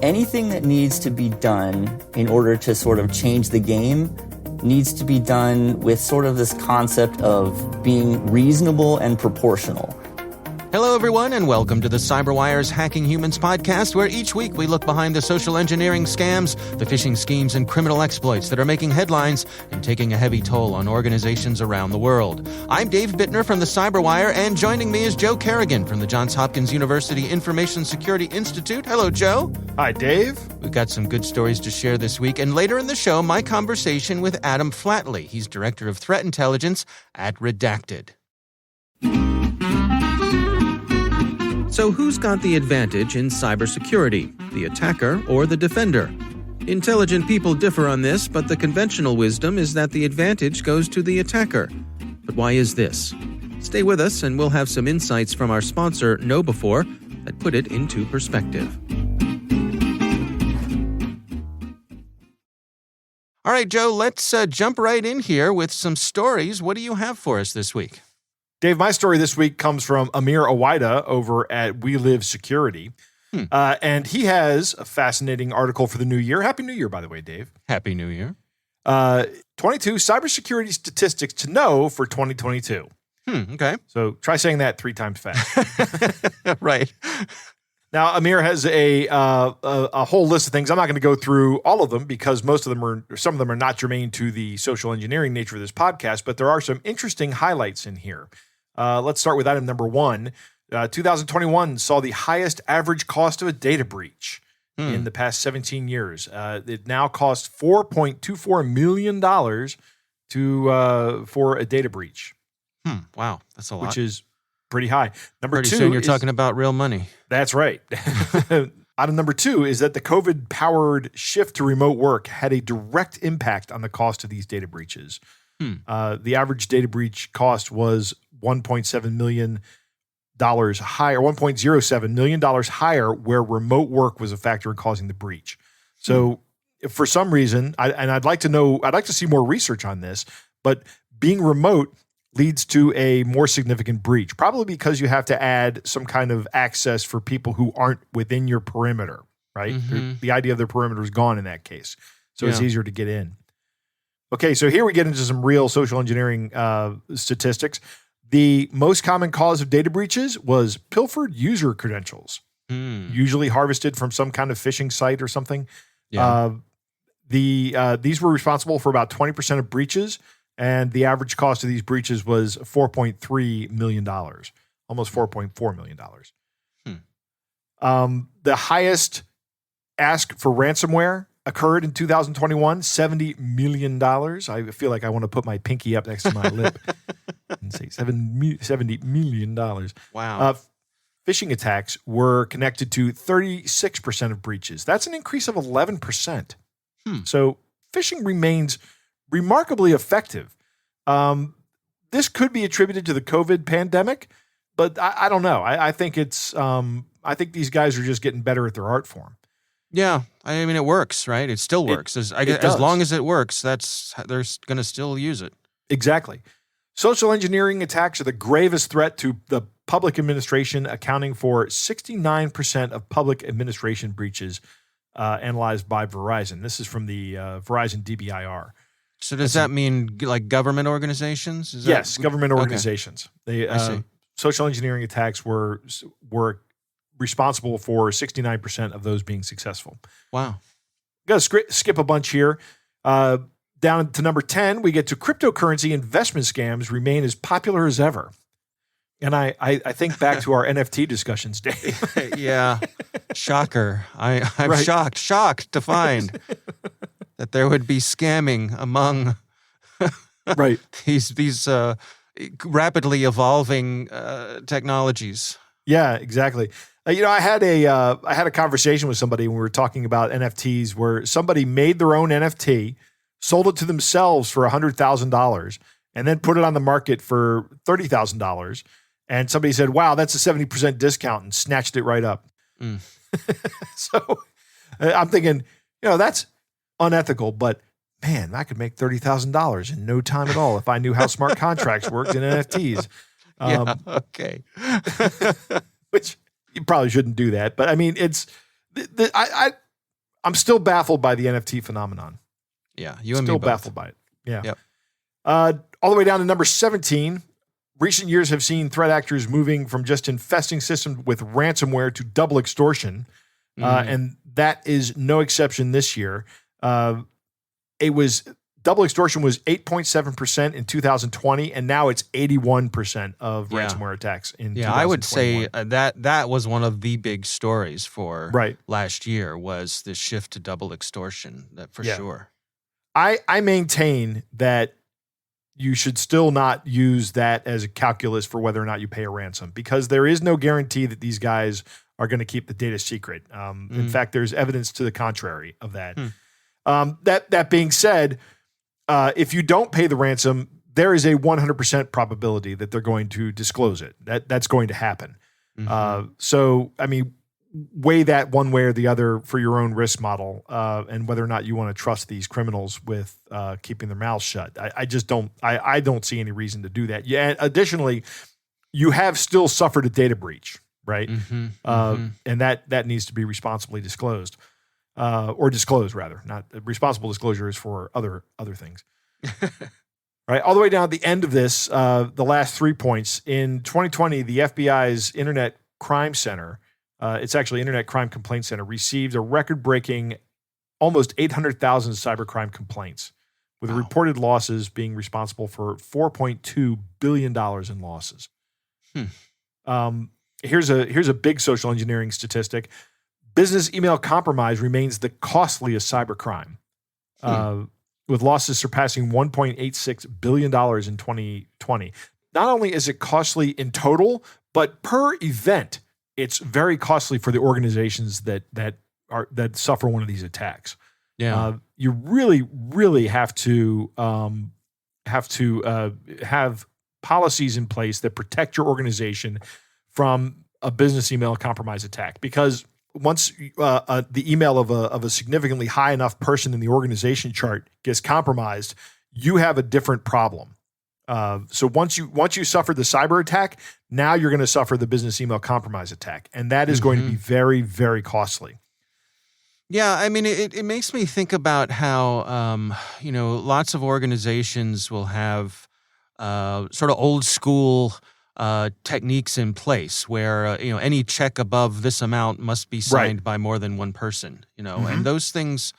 anything that needs to be done in order to sort of change the game needs to be done with sort of this concept of being reasonable and proportional. Hello, everyone, and welcome to the CyberWire's Hacking Humans podcast, where each week we look behind the social engineering scams, the phishing schemes, and criminal exploits that are making headlines and taking a heavy toll on organizations around the world. I'm Dave Bittner from the CyberWire, and joining me is Joe Kerrigan from the Johns Hopkins University Information Security Institute. Hello, Joe. Hi, Dave. We've got some good stories to share this week, and later in the show, my conversation with Adam Flatley. He's Director of Threat Intelligence at Redacted. So who's got the advantage in cybersecurity, the attacker or the defender? Intelligent people differ on this, but the conventional wisdom is that the advantage goes to the attacker. But why is this? Stay with us and we'll have some insights from our sponsor, KnowBe4, that put it into perspective. All right, Joe, let's jump right in here with some stories. What do you have for us this week? Dave, my story this week comes from Amir Awaida over at We Live Security. And he has a fascinating article for the new year. Happy New Year, by the way, Dave. Happy New Year. 22 cybersecurity statistics to know for 2022. Okay. So try saying that 3 times fast. Right. Now, Amir has a whole list of things. I'm not going to go through all of them because some of them are not germane to the social engineering nature of this podcast, but there are some interesting highlights in here. Let's start with item number 1. 2021 saw the highest average cost of a data breach in the past 17 years. It now costs $4.24 million for a data breach. Wow, that's a lot. Which is pretty high. Pretty soon you're talking about real money. That's right. Item number 2 is that the COVID-powered shift to remote work had a direct impact on the cost of these data breaches. The average data breach cost was $1.7 million higher, $1.07 million higher, where remote work was a factor in causing the breach. So, for some reason, I'd like to see more research on this, but being remote leads to a more significant breach, probably because you have to add some kind of access for people who aren't within your perimeter, right? The idea of their perimeter is gone in that case. So it's easier to get in. Okay, so here we get into some real social engineering statistics. The most common cause of data breaches was pilfered user credentials, usually harvested from some kind of phishing site or something. These were responsible for about 20% of breaches, and the average cost of these breaches was $4.3 million, almost $4.4 million. The highest ask for ransomware occurred in 2021, $70 million. I feel like I want to put my pinky up next to my lip and say $70 million. Wow. Phishing attacks were connected to 36% of breaches. That's an increase of 11%. So phishing remains remarkably effective. This could be attributed to the COVID pandemic, but I don't know. I think I think these guys are just getting better at their art form. Yeah, I mean, it works, right? It still works. As long as it works, they're going to still use it. Exactly. Social engineering attacks are the gravest threat to the public administration, accounting for 69% of public administration breaches analyzed by Verizon. This is from the Verizon DBIR. So does that mean like government organizations? Yes, government organizations. Okay. Social engineering attacks were responsible for 69% of those being successful. Wow. Got to skip a bunch here. Down to number 10, we get to cryptocurrency investment scams remain as popular as ever. And I think back to our NFT discussions, Dave. Yeah. Shocker. I'm shocked to find that there would be scamming among these rapidly evolving technologies. Yeah, exactly. I had a conversation with somebody when we were talking about NFTs where somebody made their own NFT, sold it to themselves for $100,000, and then put it on the market for $30,000. And somebody said, wow, that's a 70% discount, and snatched it right up. So I'm thinking, that's unethical, but man, I could make $30,000 in no time at all if I knew how smart contracts worked in NFTs. Okay. Which you probably shouldn't do that, but I mean, it's I'm still baffled by the NFT phenomenon. Yeah, you and still me both. baffled by it. Yeah. Yep. All the way down to number 17. Recent years have seen threat actors moving from just infesting systems with ransomware to double extortion. And that is no exception this year. Double extortion was 8.7% in 2020, and now it's 81% of ransomware attacks in 2021. I would say that was one of the big stories for last year was the shift to double extortion, that for sure. I maintain that you should still not use that as a calculus for whether or not you pay a ransom, because there is no guarantee that these guys are going to keep the data secret. In fact, there's evidence to the contrary of that. That being said, if you don't pay the ransom, there is a 100% probability that they're going to disclose it. That's going to happen. So, I mean, weigh that one way or the other for your own risk model, and whether or not you want to trust these criminals with keeping their mouths shut. I just don't. I don't see any reason to do that. Yeah. Additionally, you have still suffered a data breach, right? And that needs to be responsibly disclosed, or disclosed rather. Not responsible disclosure is for other things. Right. All the way down at the end of this, the last 3 points in 2020, the FBI's Internet Crime Center. It's actually Internet Crime Complaint Center, received a record-breaking almost 800,000 cybercrime complaints, with reported losses being responsible for $4.2 billion in losses. Here's a big social engineering statistic. Business email compromise remains the costliest cybercrime, with losses surpassing $1.86 billion in 2020. Not only is it costly in total, but per event, it's very costly for the organizations that suffer one of these attacks. Yeah, you really have to have policies in place that protect your organization from a business email compromise attack. Because once the email of a significantly high enough person in the organization chart gets compromised, you have a different problem. So once you suffer the cyber attack, now you're going to suffer the business email compromise attack, and that is going to be very, very costly. Yeah, I mean, it makes me think about how lots of organizations will have sort of old school techniques in place where any check above this amount must be signed by more than one person. And those things,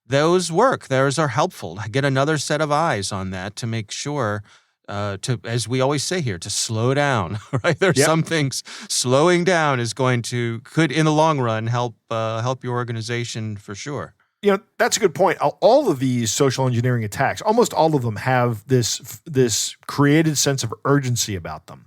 those work. Those are helpful. Get another set of eyes on that to make sure. As we always say here, to slow down, right? There's some things slowing down could in the long run help your organization for sure. That's a good point. All of these social engineering attacks, almost all of them have this created sense of urgency about them.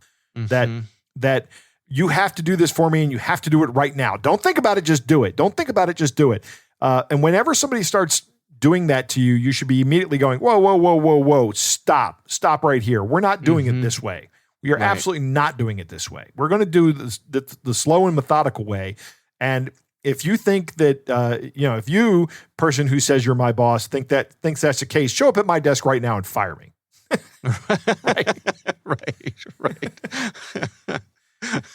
That you have to do this for me and you have to do it right now. Don't think about it, just do it. Don't think about it, just do it. And whenever somebody starts doing that to you, you should be immediately going, whoa, stop right here. We're not doing it this way. We are absolutely not doing it this way. We're going to do the slow and methodical way. And if you think that, if you, person who says you're my boss, thinks that's the case, show up at my desk right now and fire me. Right.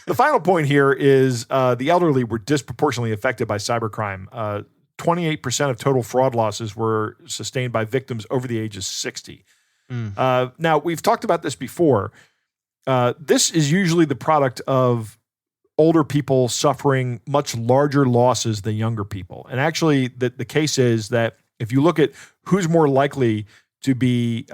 The final point here is the elderly were disproportionately affected by cybercrime. 28% of total fraud losses were sustained by victims over the age of 60. Now, we've talked about this before. This is usually the product of older people suffering much larger losses than younger people. And actually, the case is that if you look at who's more likely to be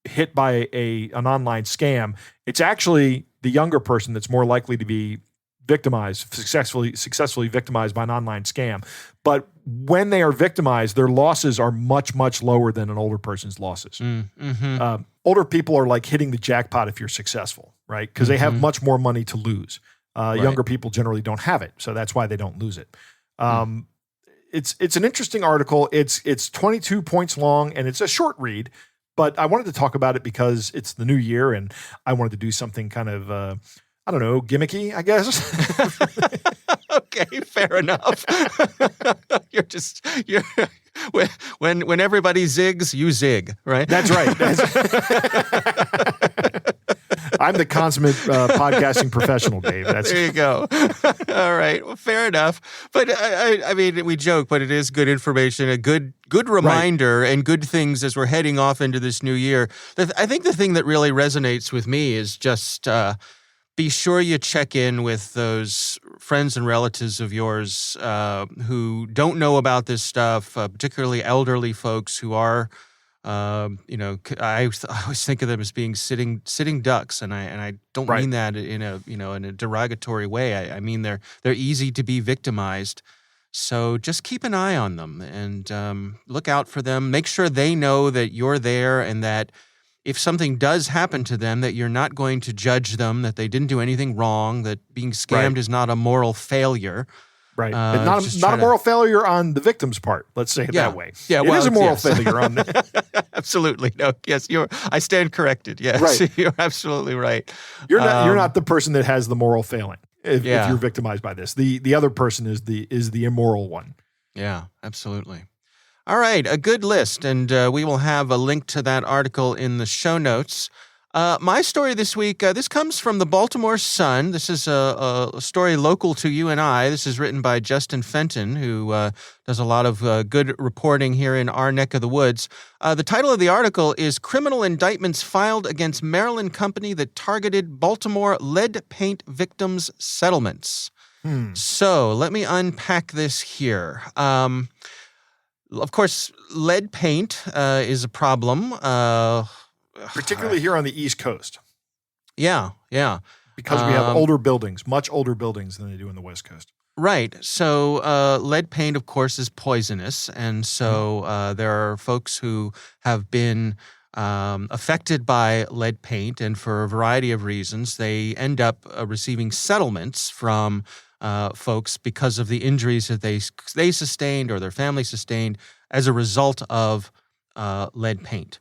hit by an online scam, it's actually the younger person that's more likely to be victimized, successfully victimized by an online scam. But when they are victimized, their losses are much, much lower than an older person's losses. Older people are like hitting the jackpot if you're successful, right? Because they have much more money to lose. Younger people generally don't have it, so that's why they don't lose it. It's an interesting article. It's 22 points long, and it's a short read, but I wanted to talk about it because it's the new year, and I wanted to do something kind of I don't know, gimmicky, I guess. Okay, fair enough. When everybody zigs, you zig, right? That's right. I'm the consummate podcasting professional, Dave. There you go. All right. Well, fair enough. But I mean, we joke, but it is good information, a good reminder, and good things as we're heading off into this new year. I think the thing that really resonates with me is just be sure you check in with those friends and relatives of yours who don't know about this stuff, particularly elderly folks who are. I always think of them as being sitting ducks, and I don't mean that in a derogatory way. I mean they're easy to be victimized. So just keep an eye on them and look out for them. Make sure they know that you're there, and that if something does happen to them, that you're not going to judge them, that they didn't do anything wrong, that being scammed is not a moral failure. Right. Not a moral failure on the victim's part. Let's say it that way. Yeah, it is a moral failure on Absolutely. No. Yes, I stand corrected. Yes. Right. You're absolutely right. You're not the person that has the moral failing if you're victimized by this. The other person is the immoral one. Yeah, absolutely. All right, a good list, and we will have a link to that article in the show notes. My story this week, this comes from the Baltimore Sun. This is a story local to you and I. This is written by Justin Fenton, who does a lot of good reporting here in our neck of the woods. The title of the article is Criminal Indictments Filed Against Maryland Company That Targeted Baltimore Lead Paint Victims Settlements. So let me unpack this here. Of course, lead paint is a problem. Particularly here on the East Coast. Yeah. Because we have older buildings, much older buildings than they do in the West Coast. Right. So lead paint, of course, is poisonous. And so there are folks who have been affected by lead paint, and for a variety of reasons, they end up receiving settlements from folks because of the injuries that they sustained or their family sustained as a result of lead paint.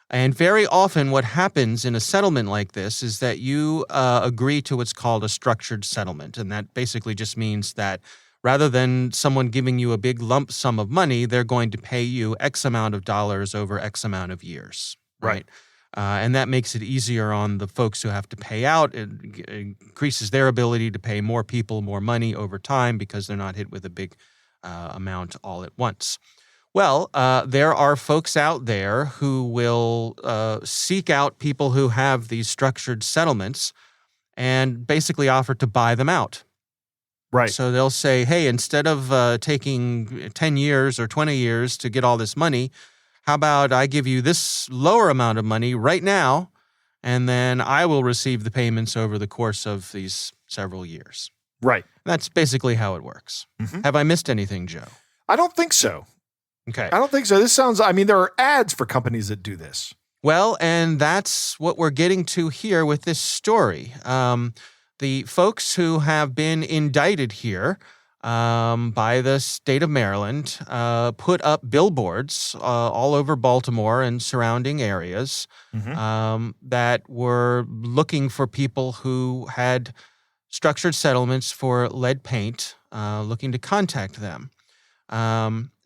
And very often what happens in a settlement like this is that you agree to what's called a structured settlement. And that basically just means that rather than someone giving you a big lump sum of money, they're going to pay you X amount of dollars over X amount of years. Right. And that makes it easier on the folks who have to pay out. It increases their ability to pay more people more money over time because they're not hit with a big amount all at once. Well, there are folks out there who will seek out people who have these structured settlements and basically offer to buy them out. Right. So they'll say, hey, instead of taking 10 years or 20 years to get all this money, how about I give you this lower amount of money right now, and then I will receive the payments over the course of these several years. Right. That's basically how it works. Mm-hmm. Have I missed anything, Joe? I don't think so. Okay. I don't think so. There are ads for companies that do this. Well, and that's what we're getting to here with this story. The folks who have been indicted here by the state of Maryland put up billboards all over Baltimore and surrounding areas that were looking for people who had structured settlements for lead paint, looking to contact them.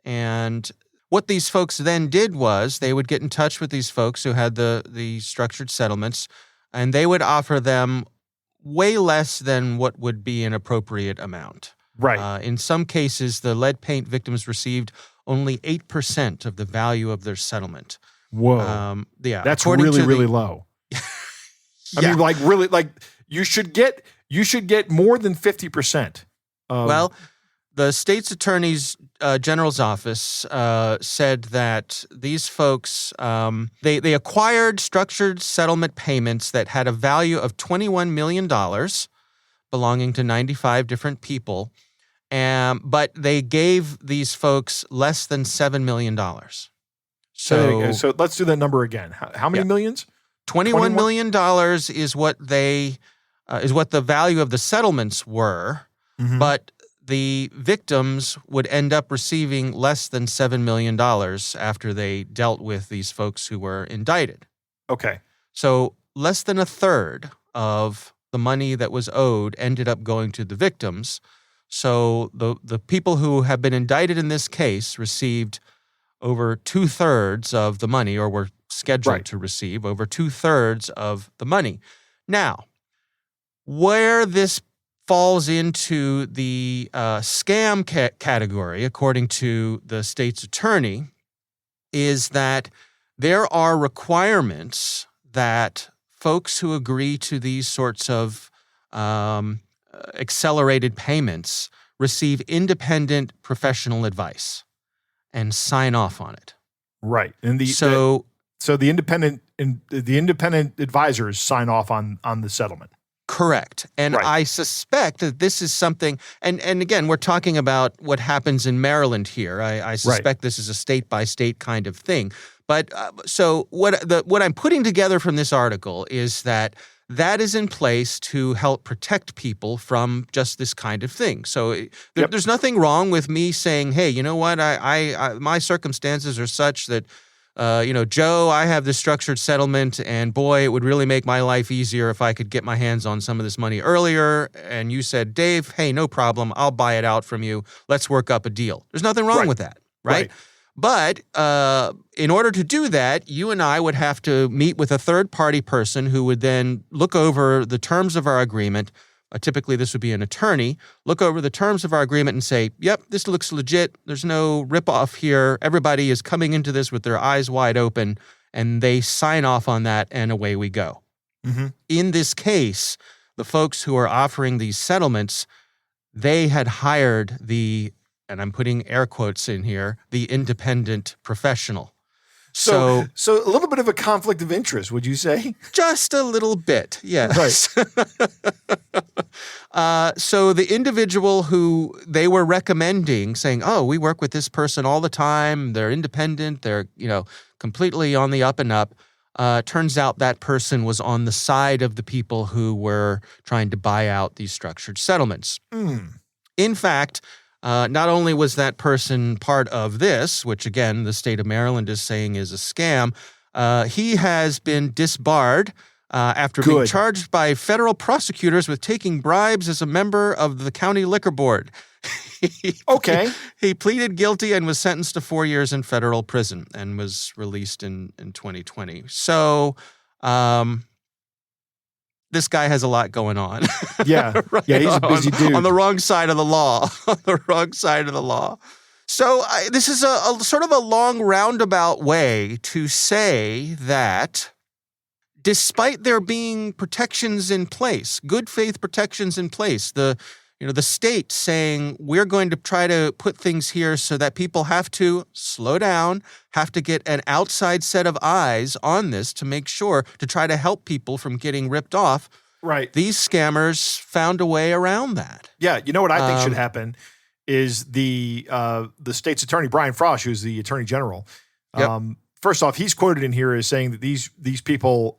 And what these folks then did was they would get in touch with these folks who had the structured settlements, and they would offer them way less than what would be an appropriate amount. Right. In some cases, the lead paint victims received only 8% of the value of their settlement. Whoa. Yeah. That's really, really low. I mean, really, you should get more than 50%. Well, the state's attorney's general's office said that these folks, they acquired structured settlement payments that had a value of $21 million belonging to 95 different people, but they gave these folks less than $7 million. So let's do that number again. How many millions? $21 million is what the value of the settlements were, but the victims would end up receiving less than $7 million after they dealt with these folks who were indicted. Okay. So less than a third of the money that was owed ended up going to the victims. So the people who have been indicted in this case received over 2/3 of the money, or were scheduled to receive over 2/3 of the money. Now, where this falls into the scam category, according to the state's attorney, is that there are requirements that folks who agree to these sorts of accelerated payments receive independent professional advice and sign off on it. Right. And so the independent advisors sign off on the settlement. Correct. And right. I suspect that this is something, and again, we're talking about what happens in Maryland here. I suspect right. this is a state-by-state kind of thing. But so what I'm putting together from this article is that is in place to help protect people from just this kind of thing. So there's nothing wrong with me saying, hey, you know what, I my circumstances are such that, Joe, I have this structured settlement, and boy, it would really make my life easier if I could get my hands on some of this money earlier. And you said, Dave, hey, no problem. I'll buy it out from you. Let's work up a deal. There's nothing wrong with that, right? But in order to do that, you and I would have to meet with a third-party person who would then look over the terms of our agreement. Typically, this would be an attorney. Look over the terms of our agreement and say, yep, this looks legit. There's no ripoff here. Everybody is coming into this with their eyes wide open, and they sign off on that, and away we go. Mm-hmm. In this case, the folks who are offering these settlements, they had hired and I'm putting air quotes in here, the independent professional. So a little bit of a conflict of interest, would you say? Just a little bit, yes. Right. So the individual who they were recommending, saying, oh, we work with this person all the time, they're independent, they're completely on the up and up, turns out that person was on the side of the people who were trying to buy out these structured settlements. In fact, not only was that person part of this, which again, the state of Maryland is saying is a scam, he has been disbarred after being charged by federal prosecutors with taking bribes as a member of the county liquor board. He pleaded guilty and was sentenced to 4 years in federal prison and was released in 2020. So, this guy has a lot going on. Yeah. Yeah, he's a busy dude. On the wrong side of the law. So this is a sort of a long roundabout way to say that despite there being protections in place, good faith protections in place, the state saying we're going to try to put things here so that people have to slow down, have to get an outside set of eyes on this to make sure to try to help people from getting ripped off. Right. These scammers found a way around that. Yeah. You know what I think should happen is the state's attorney, Brian Frosch, who's the attorney general. First off, he's quoted in here as saying that these people,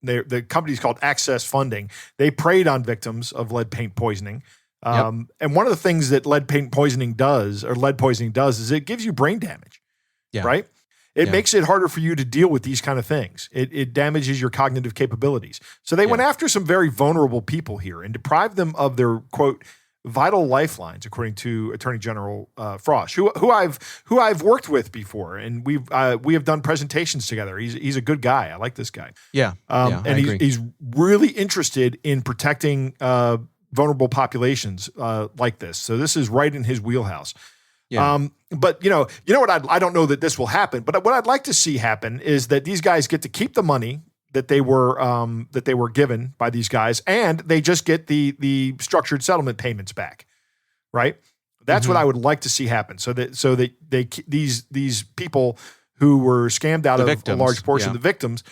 the company's called Access Funding. They preyed on victims of lead paint poisoning. And one of the things that lead poisoning does is it gives you brain damage, right? It makes it harder for you to deal with these kind of things. It damages your cognitive capabilities. So they went after some very vulnerable people here and deprived them of their, quote, vital lifelines, according to Attorney General Frosch, who I've worked with before, and we have done presentations together. He's a good guy. I like this guy. And he's really interested in protecting vulnerable populations like this. So this is right in his wheelhouse. But you know what? I don't know that this will happen. But what I'd like to see happen is that these guys get to keep the money that they were given by these guys, and they just get the structured settlement payments back, right? That's what I would like to see happen. So that these people who were scammed out of a large portion of the victims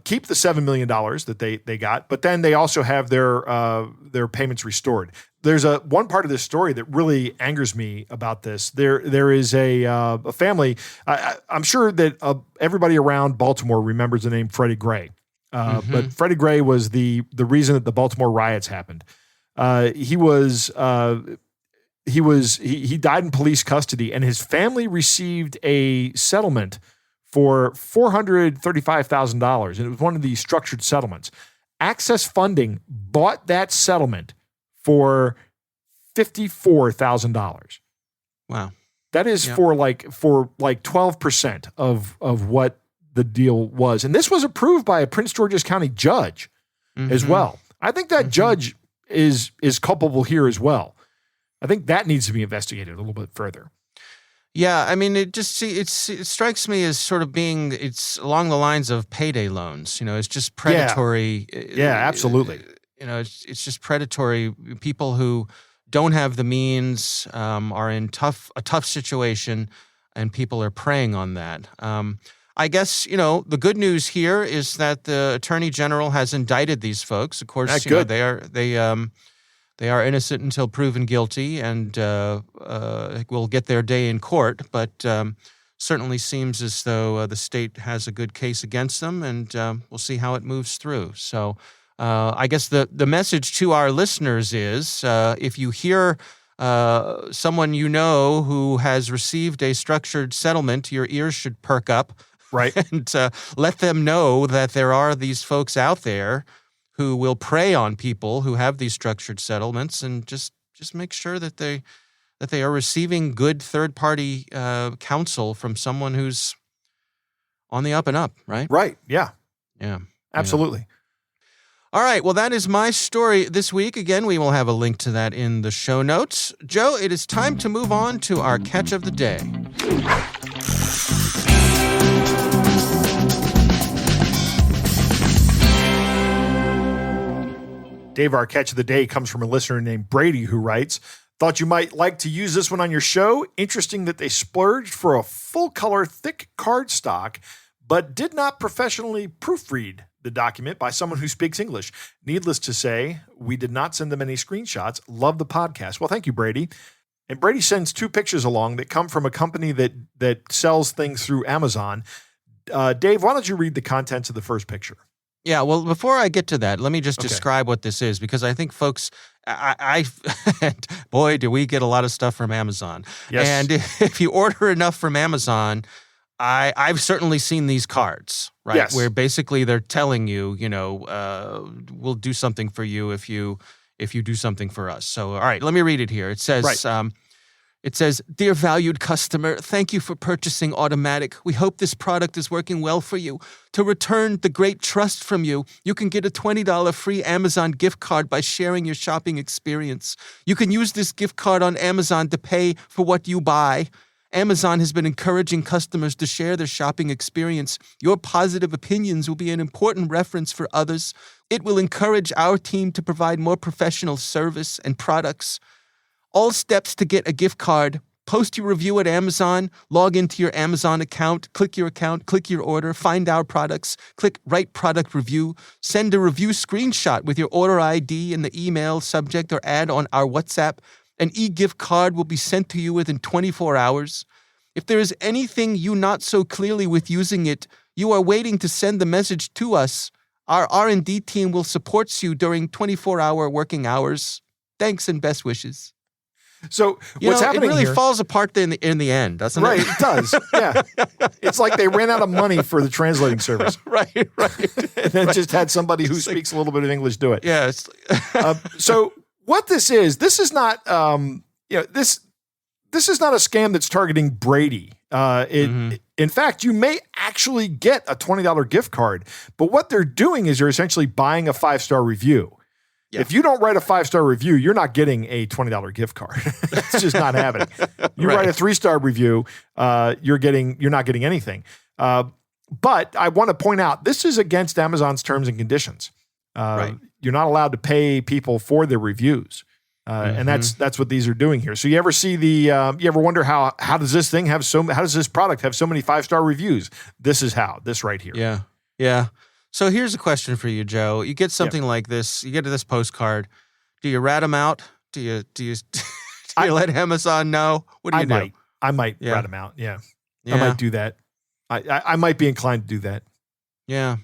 keep the $7 million that they got, but then they also have their payments restored. There's one part of this story that really angers me about this. There is a family. I'm sure that everybody around Baltimore remembers the name Freddie Gray. But Freddie Gray was the reason that the Baltimore riots happened. He died in police custody, and his family received a settlement for $435,000, and it was one of these structured settlements. Access Funding bought that settlement for $54,000. Wow. That is for like 12% of what the deal was. And this was approved by a Prince George's County judge. as well. I think that judge is culpable here as well. I think that needs to be investigated a little bit further. Yeah, I mean, it strikes me as sort of it's along the lines of payday loans. It's just predatory. Yeah, absolutely. It's just predatory. People who don't have the means are in a tough situation, and people are preying on that. I guess, the good news here is that the Attorney General has indicted these folks. Of course, they are innocent until proven guilty, and will get their day in court. But certainly seems as though the state has a good case against them, and we'll see how it moves through. So I guess the message to our listeners is if you hear someone who has received a structured settlement, your ears should perk up. Right. And let them know that there are these folks out there who will prey on people who have these structured settlements, and just make sure that they are receiving good third-party counsel from someone who's on the up and up, right? Right, yeah. Yeah. Absolutely. Yeah. All right, well, that is my story this week. Again, we will have a link to that in the show notes. Joe, it is time to move on to our catch of the day. Dave, our catch of the day comes from a listener named Brady, who writes, "Thought you might like to use this one on your show. Interesting that they splurged for a full-color, thick cardstock, but did not professionally proofread the document by someone who speaks English. Needless to say, we did not send them any screenshots. Love the podcast." Well, thank you, Brady. And Brady sends 2 pictures along that come from a company that sells things through Amazon. Dave, why don't you read the contents of the first picture? Yeah, well, before I get to that, let me just describe what this is, because I think folks, boy, do we get a lot of stuff from Amazon. Yes. And if you order enough from Amazon, I've certainly seen these cards, right? Yes. Where basically they're telling you, we'll do something for you if you do something for us. So, all right, let me read it here. It says, It says, "Dear valued customer, thank you for purchasing Automatic. We hope this product is working well for you. To return the great trust from you, you can get a $20 free Amazon gift card by sharing your shopping experience. You can use this gift card on Amazon to pay for what you buy. Amazon has been encouraging customers to share their shopping experience. Your positive opinions will be an important reference for others. It will encourage our team to provide more professional service and products. All steps to get a gift card: post your review at Amazon, log into your Amazon account, click your order, find our products, click Write Product Review, send a review screenshot with your order ID in the email subject or add on our WhatsApp. An e-gift card will be sent to you within 24 hours. If there is anything you not so clearly with using it, you are waiting to send the message to us. Our R&D team will support you during 24-hour working hours. Thanks and best wishes." So what's happening it really here, falls apart in the end, doesn't it? Right, it does. Yeah. It's like they ran out of money for the translating service. Right. And then just had somebody who speaks a little bit of English do it. Yeah. So what this is not, this is not a scam that's targeting Brady. In fact, you may actually get a $20 gift card, but what they're doing is you're essentially buying a 5-star review. Yeah. If you don't write a 5-star review, you're not getting a $20 gift card. It's just not happening. You write a 3-star review, you're not getting anything. But I want to point out, this is against Amazon's terms and conditions. You're not allowed to pay people for their reviews. And that's what these are doing here. So you ever see you ever wonder how does this product have so many 5-star reviews? This is how, this right here. Yeah. Yeah. So here's a question for you, Joe. You get something like this. You get this postcard. Do you rat them out? Do you let Amazon know? What do you do? I might rat them out. Yeah. I might do that. I might be inclined to do that. Yeah.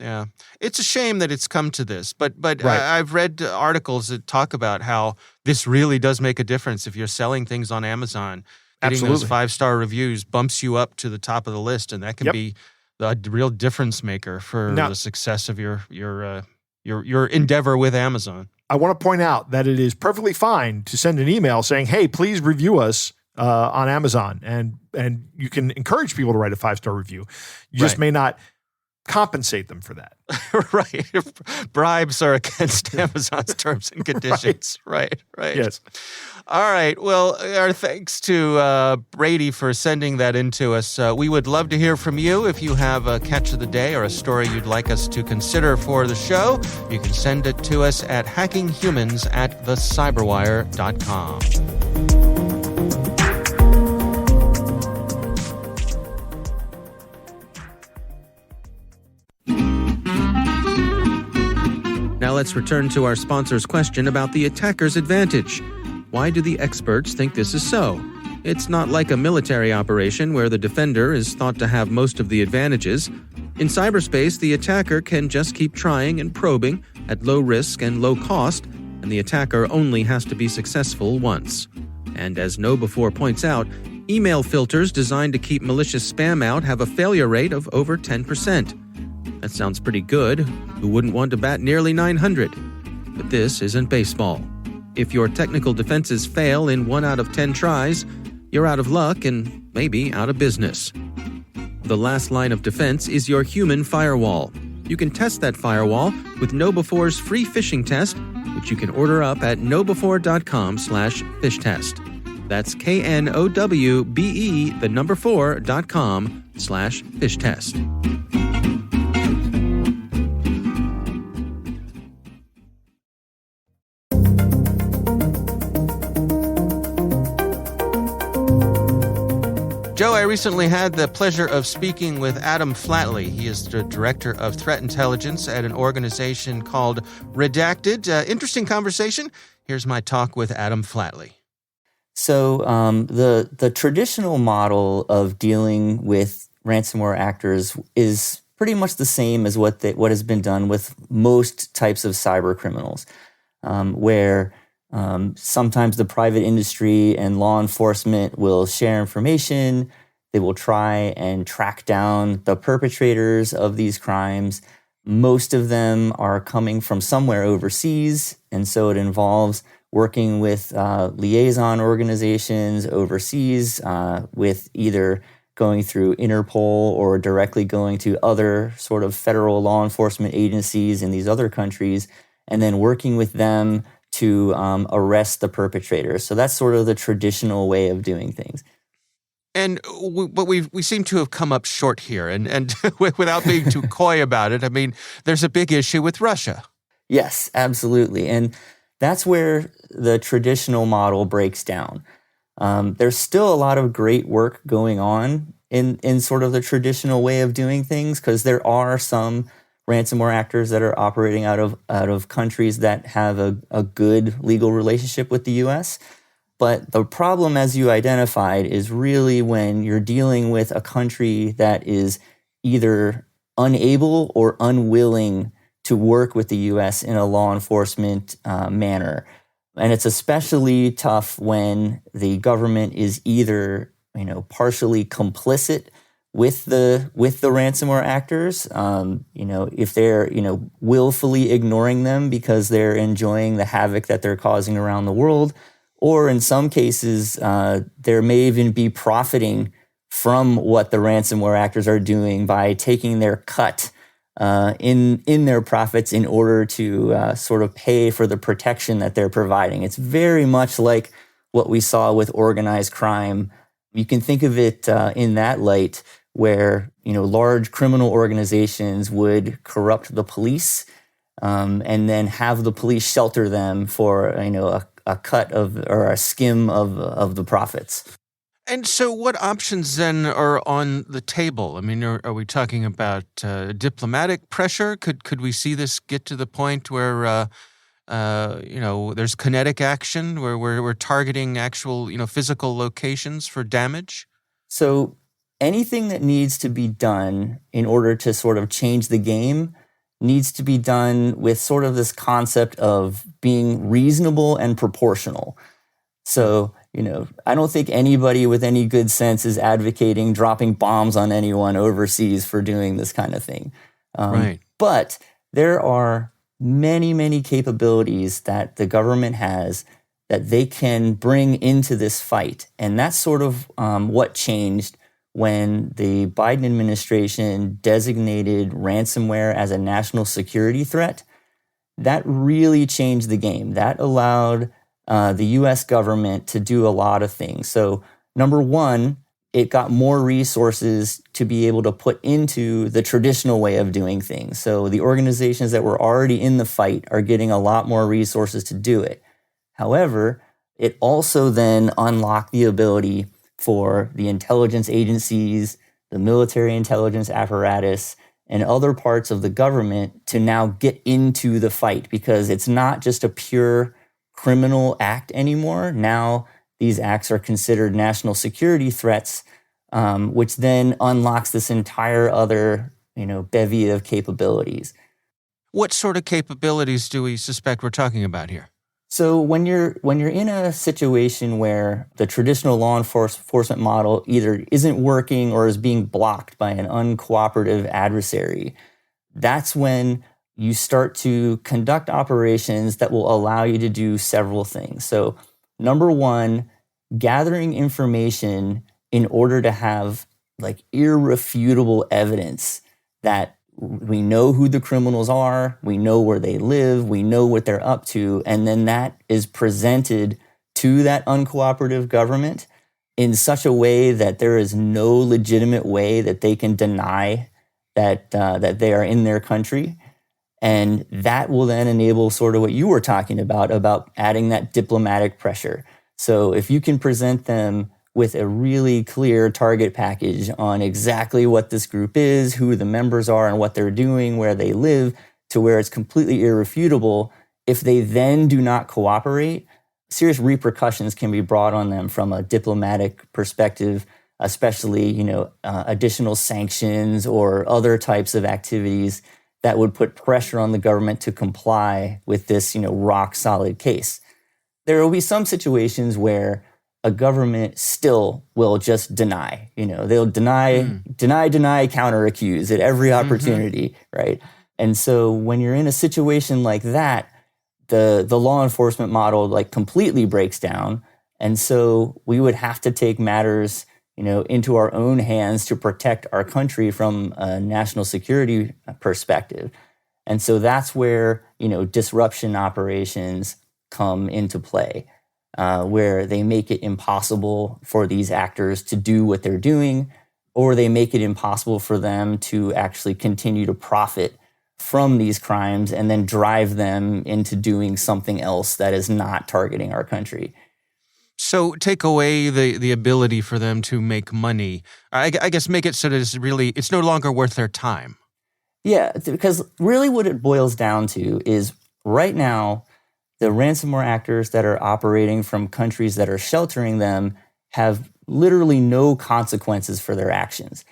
Yeah. It's a shame that it's come to this, but I've read articles that talk about how this really does make a difference if you're selling things on Amazon. Getting those 5-star reviews bumps you up to the top of the list, and that can be the real difference maker for the success of your endeavor with Amazon. I want to point out that it is perfectly fine to send an email saying, "Hey, please review us on Amazon," and you can encourage people to write a 5-star review. You just may not compensate them for that. Right. Bribes are against Amazon's terms and conditions. Right. Yes. All right. Well, our thanks to Brady for sending that in to us. We would love to hear from you. If you have a catch of the day or a story you'd like us to consider for the show, you can send it to us at hackinghumans@thecyberwire.com. Now let's return to our sponsor's question about the attacker's advantage. Why do the experts think this is so? It's not like a military operation where the defender is thought to have most of the advantages. In cyberspace, the attacker can just keep trying and probing at low risk and low cost, and the attacker only has to be successful once. And as KnowBe4 points out, email filters designed to keep malicious spam out have a failure rate of over 10%. That sounds pretty good. Who wouldn't want to bat nearly 900? But this isn't baseball. If your technical defenses fail in 1 out of 10 tries, you're out of luck and maybe out of business. The last line of defense is your human firewall. You can test that firewall with KnowBe4's free phishing test, which you can order up at knowbe4.com/fishtest. That's knowbe4.com/fishtest. Joe, I recently had the pleasure of speaking with Adam Flatley. He is the Director of Threat Intelligence at an organization called Redacted. Interesting conversation. Here's my talk with Adam Flatley. So the traditional model of dealing with ransomware actors is pretty much the same as what has been done with most types of cyber criminals, where sometimes the private industry and law enforcement will share information. They will try and track down the perpetrators of these crimes. Most of them are coming from somewhere overseas, and so it involves working with liaison organizations overseas, with either going through Interpol or directly going to other sort of federal law enforcement agencies in these other countries, and then working with them to arrest the perpetrators. So that's sort of the traditional way of doing things. And but we seem to have come up short here, and without being too coy about it, I mean, there's a big issue with Russia. Yes, absolutely. And that's where the traditional model breaks down. There's still a lot of great work going on in sort of the traditional way of doing things, because there are some ransomware actors that are operating out of countries that have a good legal relationship with the U.S. But the problem, as you identified, is really when you're dealing with a country that is either unable or unwilling to work with the U.S. in a law enforcement manner. And it's especially tough when the government is either, partially complicit with the ransomware actors, if they're, willfully ignoring them because they're enjoying the havoc that they're causing around the world, or in some cases, there may even be profiting from what the ransomware actors are doing by taking their cut in their profits in order to sort of pay for the protection that they're providing. It's very much like what we saw with organized crime. You can think of it in that light, where large criminal organizations would corrupt the police, and then have the police shelter them for a cut of or a skim of the profits. And so what options then are on the table? I mean, are we talking about diplomatic pressure? Could we see this get to the point where there's kinetic action, where we're targeting actual physical locations for damage? So anything that needs to be done in order to sort of change the game needs to be done with sort of this concept of being reasonable and proportional. So, I don't think anybody with any good sense is advocating dropping bombs on anyone overseas for doing this kind of thing. Right. But there are many, many capabilities that the government has that they can bring into this fight. And that's sort of what changed when the Biden administration designated ransomware as a national security threat. That really changed the game. That allowed the US government to do a lot of things. So, number one, it got more resources to be able to put into the traditional way of doing things. So, the organizations that were already in the fight are getting a lot more resources to do it. However, it also then unlocked the ability for the intelligence agencies, the military intelligence apparatus, and other parts of the government to now get into the fight, because it's not just a pure criminal act anymore. Now these acts are considered national security threats, which then unlocks this entire other, bevy of capabilities. What sort of capabilities do we suspect we're talking about here? So when you're in a situation where the traditional law enforcement model either isn't working or is being blocked by an uncooperative adversary, that's when you start to conduct operations that will allow you to do several things. So, number one, gathering information in order to have irrefutable evidence that we know who the criminals are, we know where they live, we know what they're up to, and then that is presented to that uncooperative government in such a way that there is no legitimate way that they can deny that they are in their country. And that will then enable sort of what you were talking about adding that diplomatic pressure. So if you can present them with a really clear target package on exactly what this group is, who the members are and what they're doing, where they live, to where it's completely irrefutable, if they then do not cooperate, serious repercussions can be brought on them from a diplomatic perspective, especially, additional sanctions or other types of activities that would put pressure on the government to comply with this, rock solid case. There will be some situations where a government still will just deny. They'll deny, counter accuse at every opportunity, right? And so when you're in a situation like that, the law enforcement model completely breaks down. And so we would have to take matters, into our own hands to protect our country from a national security perspective. And so that's where, disruption operations come into play. Where they make it impossible for these actors to do what they're doing, or they make it impossible for them to actually continue to profit from these crimes and then drive them into doing something else that is not targeting our country. So take away the ability for them to make money. I guess make it so that it's no longer worth their time. Yeah, because really what it boils down to is right now, the ransomware actors that are operating from countries that are sheltering them have literally no consequences for their actions.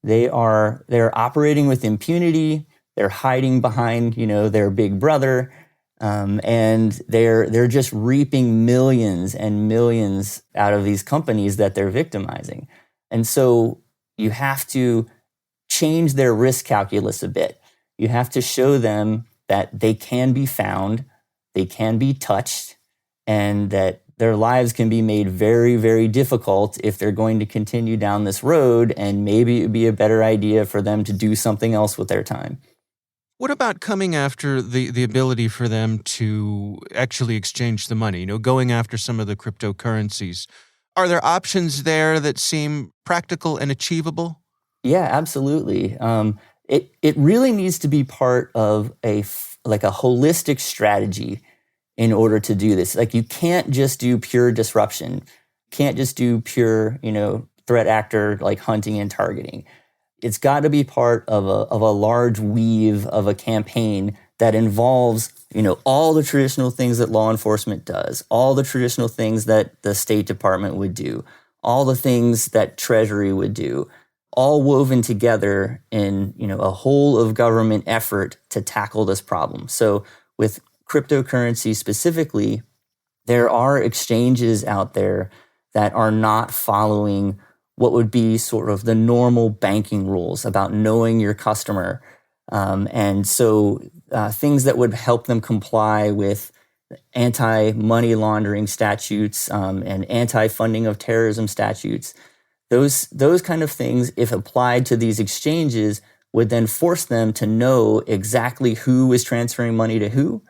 They're operating with impunity. They're hiding behind, their big brother, and they're just reaping millions and millions out of these companies that they're victimizing. And so you have to change their risk calculus a bit. You have to show them that they can be found, they can be touched, and that their lives can be made very, very difficult if they're going to continue down this road, and maybe it would be a better idea for them to do something else with their time. What about coming after the ability for them to actually exchange the money, going after some of the cryptocurrencies? Are there options there that seem practical and achievable? Yeah, absolutely. It really needs to be part of a holistic strategy in order to do this. You can't just do pure disruption. Can't just do pure, threat actor hunting and targeting. It's got to be part of a large weave of a campaign that involves, all the traditional things that law enforcement does, all the traditional things that the State Department would do, all the things that Treasury would do, all woven together in, a whole of government effort to tackle this problem. So with cryptocurrency specifically, there are exchanges out there that are not following what would be sort of the normal banking rules about knowing your customer. And so things that would help them comply with anti-money laundering statutes and anti-funding of terrorism statutes, Those kind of things, if applied to these exchanges, would then force them to know exactly who is transferring money to who.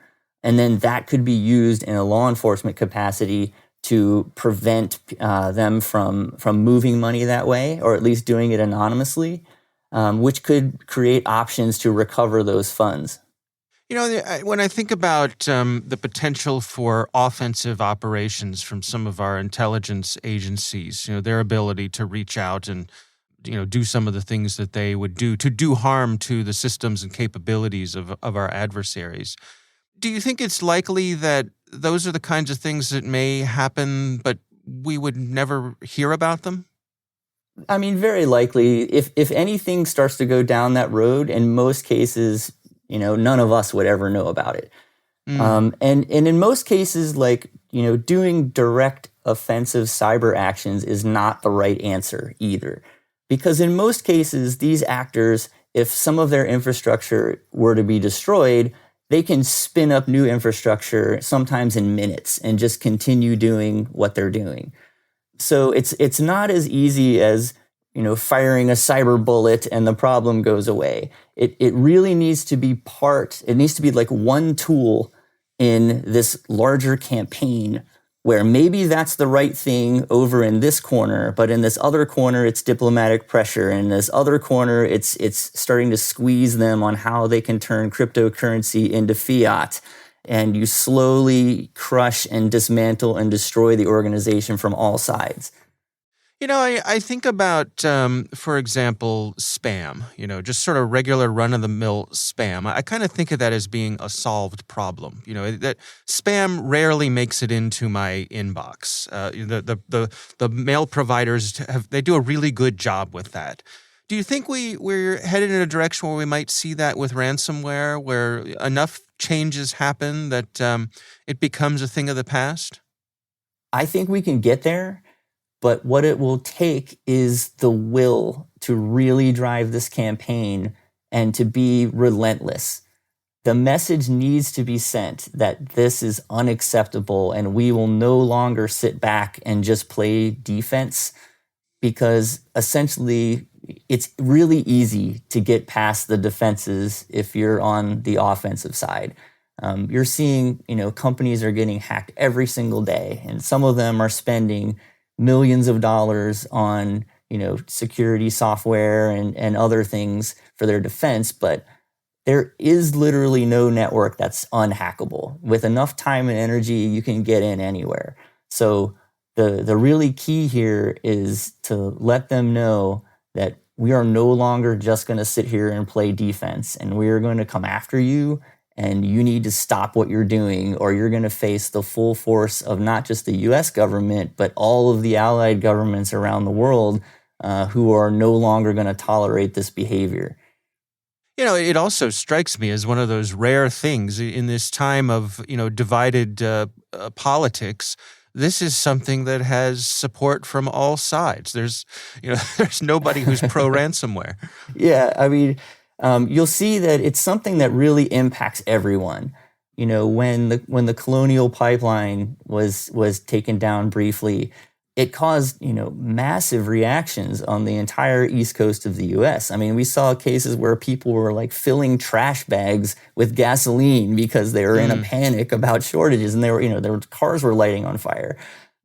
And then that could be used in a law enforcement capacity to prevent them from moving money that way, or at least doing it anonymously, which could create options to recover those funds. When I think about the potential for offensive operations from some of our intelligence agencies, their ability to reach out and, do some of the things that they would do to do harm to the systems and capabilities of our adversaries. Do you think it's likely that those are the kinds of things that may happen, but we would never hear about them? I mean, very likely. If anything starts to go down that road, in most cases, none of us would ever know about it. And in most cases, doing direct offensive cyber actions is not the right answer either. Because in most cases, these actors, if some of their infrastructure were to be destroyed, they can spin up new infrastructure sometimes in minutes and just continue doing what they're doing. So it's not as easy as, firing a cyber bullet and the problem goes away. It really needs to be it needs to be like one tool in this larger campaign where maybe that's the right thing over in this corner, but in this other corner, it's diplomatic pressure. In this other corner, it's starting to squeeze them on how they can turn cryptocurrency into fiat. And you slowly crush and dismantle and destroy the organization from all sides. I think about, for example, spam, just sort of regular run-of-the-mill spam. I kind of think of that as being a solved problem. That spam rarely makes it into my inbox. The mail providers they do a really good job with that. Do you think we're headed in a direction where we might see that with ransomware, where enough changes happen that it becomes a thing of the past? I think we can get there. But what it will take is the will to really drive this campaign and to be relentless. The message needs to be sent that this is unacceptable and we will no longer sit back and just play defense, because essentially it's really easy to get past the defenses if you're on the offensive side. You're seeing, companies are getting hacked every single day, and some of them are spending millions of dollars on, security software and other things for their defense. But there is literally no network that's unhackable. With enough time and energy, you can get in anywhere. So the really key here is to let them know that we are no longer just going to sit here and play defense, and we are going to come after you. And you need to stop what you're doing, or you're going to face the full force of not just the US government, but all of the allied governments around the world who are no longer going to tolerate this behavior. It also strikes me as one of those rare things in this time of, divided politics. This is something that has support from all sides. There's nobody who's pro-ransomware. Yeah, I mean, you'll see that it's something that really impacts everyone. When the Colonial Pipeline was taken down briefly, it caused, massive reactions on the entire East Coast of the US. I mean, we saw cases where people were filling trash bags with gasoline because they were in a panic about shortages, and their cars were lighting on fire.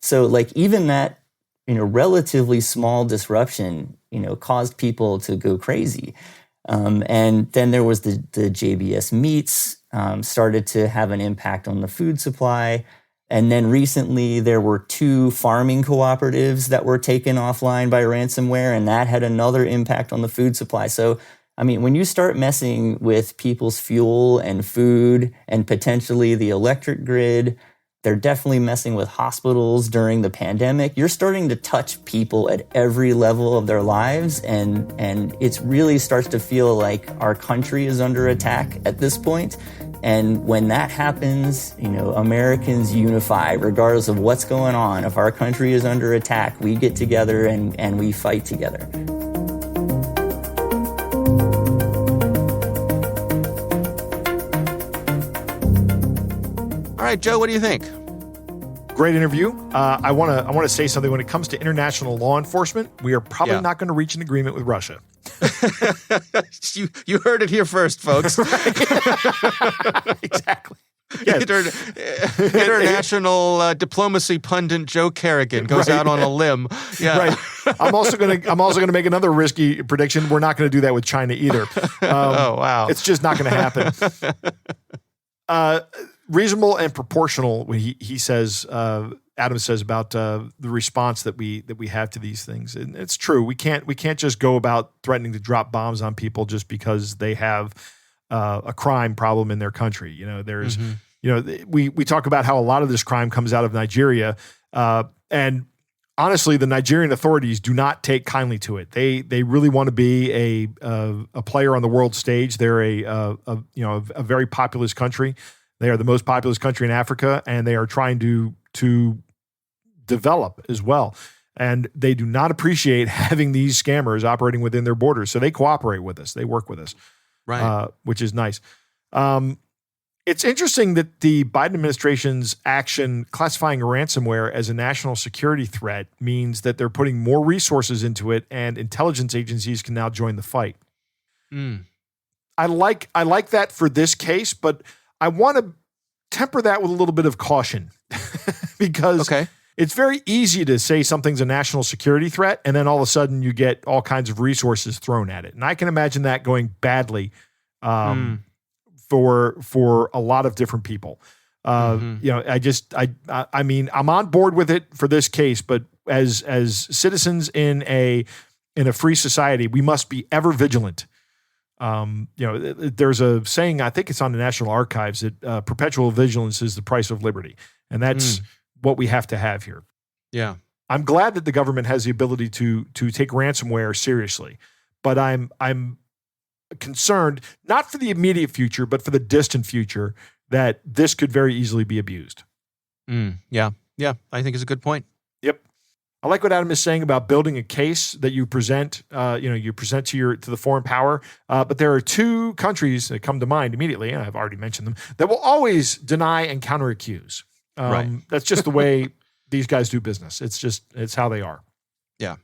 So even that, relatively small disruption, caused people to go crazy. And then there was the JBS meats, started to have an impact on the food supply. And then recently there were 2 farming cooperatives that were taken offline by ransomware, and that had another impact on the food supply. So, I mean, when you start messing with people's fuel and food and potentially the electric grid, they're definitely messing with hospitals during the pandemic. You're starting to touch people at every level of their lives, and it really starts to feel like our country is under attack at this point. And when that happens, Americans unify regardless of what's going on. If our country is under attack, we get together and we fight together. All right, Joe, what do you think? Great interview. I want to say something. When it comes to international law enforcement, we are probably not going to reach an agreement with Russia. You heard it here first, folks. Exactly. Yes. International diplomacy pundit Joe Kerrigan goes out on a limb. Yeah. Right. I'm also gonna make another risky prediction. We're not going to do that with China either. Oh wow! It's just not going to happen. Reasonable and proportional. He says. Adam says about the response that we have to these things, and it's true. We can't just go about threatening to drop bombs on people just because they have a crime problem in their country. There's we talk about how a lot of this crime comes out of Nigeria, and honestly, the Nigerian authorities do not take kindly to it. They really want to be a player on the world stage. They're a very populous country. They are the most populous country in Africa, and they are trying to develop as well. And they do not appreciate having these scammers operating within their borders. So they cooperate with us. They work with us, right? Which is nice. It's interesting that the Biden administration's action classifying ransomware as a national security threat means that they're putting more resources into it, and intelligence agencies can now join the fight. I like that for this case, but I want to temper that with a little bit of caution because it's very easy to say something's a national security threat, and then all of a sudden you get all kinds of resources thrown at it. And I can imagine that going badly for a lot of different people. I mean, I'm on board with it for this case, but as citizens in a free society, we must be ever vigilant. There's a saying, I think it's on the National Archives, that perpetual vigilance is the price of liberty. And that's what we have to have here. Yeah. I'm glad that the government has the ability to take ransomware seriously, but I'm concerned, not for the immediate future, but for the distant future, that this could very easily be abused. Yeah. I think it's a good point. Yep. I like what Adam is saying about building a case that you present. You present to the foreign power. But there are two countries that come to mind immediately, and I've already mentioned them, that will always deny and counter-accuse. Right. That's just the way these guys do business. It's how they are. Yeah.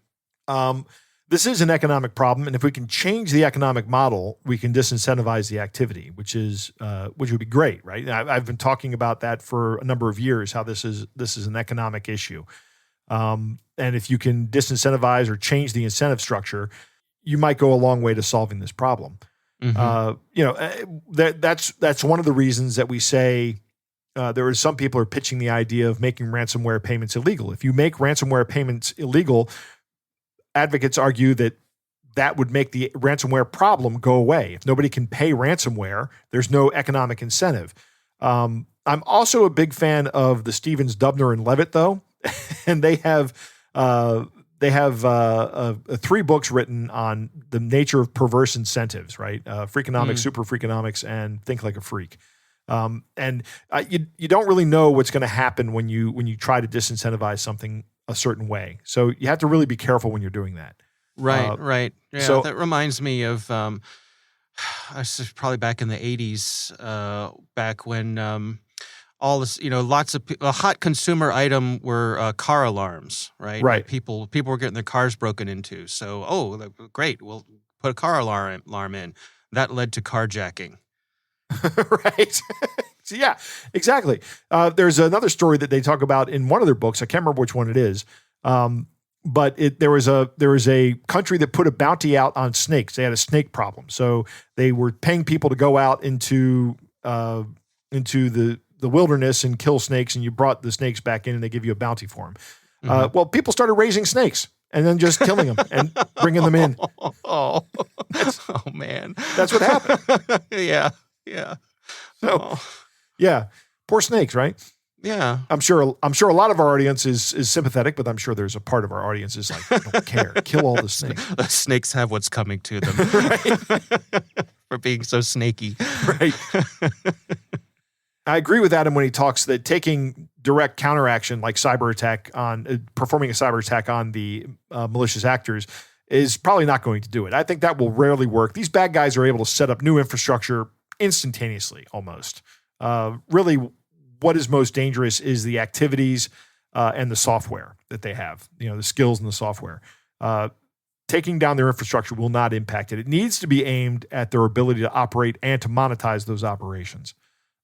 This is an economic problem, and if we can change the economic model, we can disincentivize the activity, which would be great, right? I've been talking about that for a number of years, how this is an economic issue. And if you can disincentivize or change the incentive structure, you might go a long way to solving this problem. That's one of the reasons that we say there are some people are pitching the idea of making ransomware payments illegal. If you make ransomware payments illegal, advocates argue that would make the ransomware problem go away. If nobody can pay ransomware, there's no economic incentive. I'm also a big fan of the Stevens, Dubner, and Levitt, though. And they have 3 books written on the nature of perverse incentives, right? Freakonomics, Super Freakonomics, and Think Like a Freak. And you don't really know what's going to happen when you try to disincentivize something a certain way. So you have to really be careful when you're doing that. Right. Yeah, so that reminds me of this is probably back in the 80s, back when all this, lots of a hot consumer item were car alarms, right? Right. People were getting their cars broken into. So, great, we'll put a car alarm in. That led to carjacking. Right. So, yeah, exactly. There's another story that they talk about in one of their books. I can't remember which one it is. But there was a country that put a bounty out on snakes. They had a snake problem. So they were paying people to go out into the wilderness and kill snakes, and you brought the snakes back in and they give you a bounty for them. Well, people started raising snakes and then just killing them and bringing them in. Oh man. That's what happened. Yeah. So, yeah, poor snakes, right? Yeah. I'm sure a lot of our audience is sympathetic, but I'm sure there's a part of our audience is like, I don't care. Kill all the snakes. Snakes have what's coming to them. Right. For being so snaky. Right. I agree with Adam when he talks that taking direct counteraction, like performing a cyber attack on the malicious actors, is probably not going to do it. I think that will rarely work. These bad guys are able to set up new infrastructure instantaneously, almost. Really, what is most dangerous is the activities and the software that they have, the skills and the software. Taking down their infrastructure will not impact it. It needs to be aimed at their ability to operate and to monetize those operations.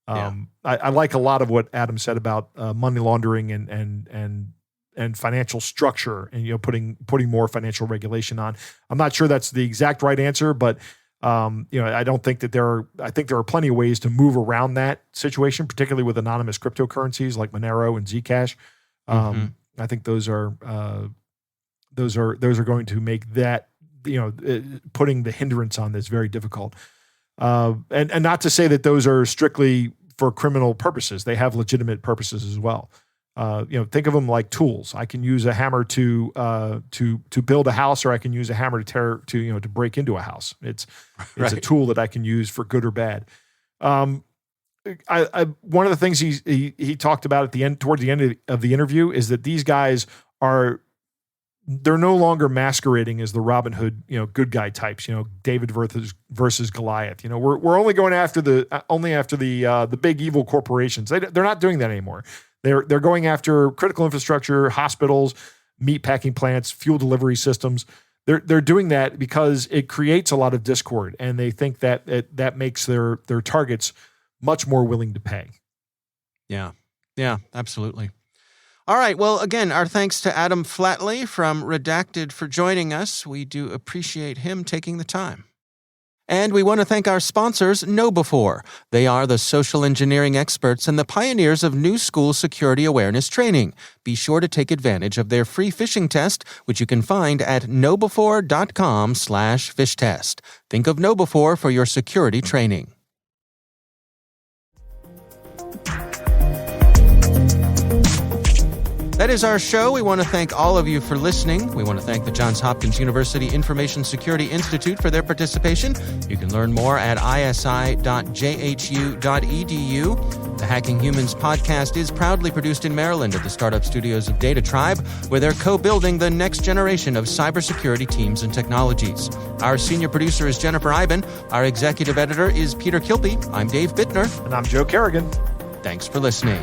I like a lot of what Adam said about money laundering and financial structure, and putting more financial regulation on. I'm not sure that's the exact right answer, but I don't think that I think there are plenty of ways to move around that situation, particularly with anonymous cryptocurrencies like Monero and Zcash. I think those are going to make that, putting the hindrance on this very difficult. And not to say that those are strictly for criminal purposes. They have legitimate purposes as well. Think of them like tools. I can use a hammer to build a house, or I can use a hammer to break into a house. It's a tool that I can use for good or bad. One of the things he talked about towards the end of the interview is that these guys they're no longer masquerading as the Robin Hood, good guy types, David versus Goliath. We're only going after the big evil corporations. They're not doing that anymore. They're going after critical infrastructure, hospitals, meat packing plants, fuel delivery systems. They're doing that because it creates a lot of discord, and they think that that makes their targets much more willing to pay. Yeah, absolutely. All right. Well, again, our thanks to Adam Flatley from Redacted for joining us. We do appreciate him taking the time. And we want to thank our sponsors, KnowBe4. They are the social engineering experts and the pioneers of new school security awareness training. Be sure to take advantage of their free phishing test, which you can find at knowbe4.com/fishtest. Think of KnowBe4 for your security training. That is our show. We want to thank all of you for listening. We want to thank the Johns Hopkins University Information Security Institute for their participation. You can learn more at isi.jhu.edu. The Hacking Humans podcast is proudly produced in Maryland at the startup studios of Data Tribe, where they're co-building the next generation of cybersecurity teams and technologies. Our senior producer is Jennifer Iben. Our executive editor is Peter Kilpie. I'm Dave Bittner. And I'm Joe Kerrigan. Thanks for listening.